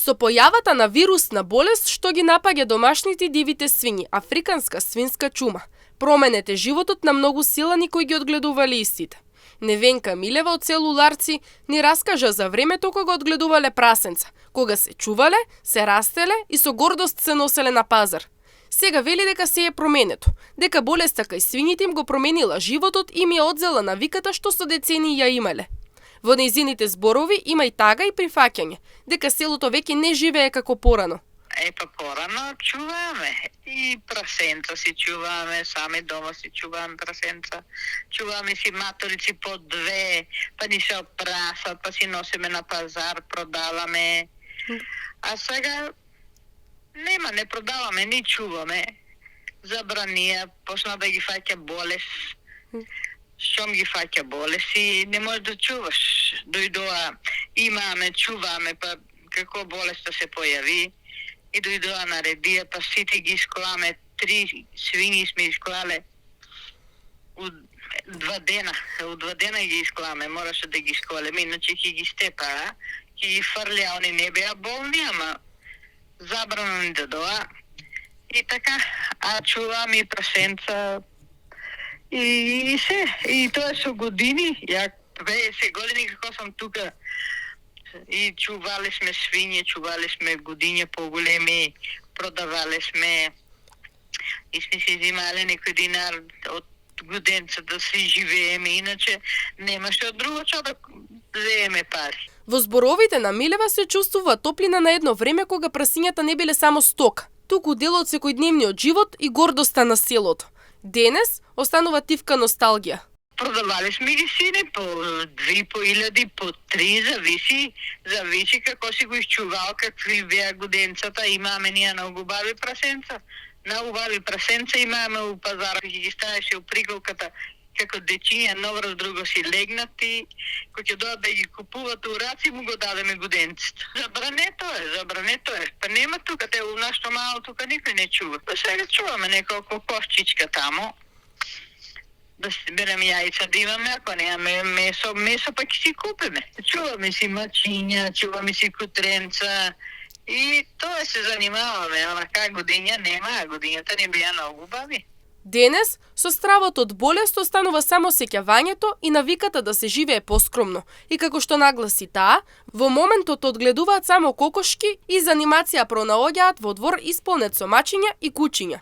Со појавата на вирусна болест што ги напаѓа домашните дивите свињи, африканска свинска чума, променет е животот на многу селани кои ги одгледувале истите. Невенка Милева од село Ларци ни раскажа за времето кога одгледувале прасенца, кога се чувале, се растеле и со гордост се носеле на пазар. Сега вели дека се е променето, дека болеста кај свињите им го променила животот и им ја одзела навиката што со децении ја имале. Во нејзините зборови има и тага и прифаќање, дека селото веќе не живее како порано. Порано чуваме и прасенца си чуваме, сами дома си чуваме прасенца. Чуваме си маторици по 2, па ни се опрасат, па си носиме на пазар, продаваме. А сега не продаваме, ни чуваме. Забранија, почна да ги фаќа болест. Шом ги фаќа болест и не можеш да чуваш. Дојдоа, имаме, чуваме, па како болеста се појави. И дојдоа наредија, па сите ги искламе, 3 свињи сме исклале од 2 дена. Од 2 дена ги искламе, мораше да ги исколеме, иначе ќе ги степаа, ќе ги фрлеа, они не беа болни, ама забрано да доа. И така, а чувам и прасенца, и се, и тоа со години, ја 20 години како сум тука, и чувале сме свиње, чувале сме годиња поголеми, продавале сме и сме си взимале некој динар од годенца да си живееме, иначе немаше од друго што да земеме пари. Во зборовите на Милева се чувствува топлина на едно време кога прасињата не биле само стока, туку дел од секојдневниот живот и гордоста на селото. Денес останува тивка носталгија. Продавале сме ги сине по 2.500, по 3, зависи како си го изчувал, какви беа годенцата. Имаме ние многу убави прасенца. На убави прасенца имаме у пазара, ги ставеше у приголката како дечиња, новро друго си легнати, кој ќе дојат да ги купуват у раци, му го дадеме годенцата. Забрането е. Па нема тука, те у нашто мало тука никој не чува. Па сега чуваме неколку кошчичка тамо. Да си береме јајца да имаме, ако немаме месо па ќе си купиме. Чуваме си мачиња, чуваме си кутренца и тоа се занимаваме, ама как годиња нема, а годињата не беа многу убави. Денес, со стравот од болест останува само сеќавањето и навиката да се живее поскромно. И како што нагласи таа, во моментот одгледуваат само кокошки и за анимација пронаоѓаат во двор исполнет со мачиња и кучиња.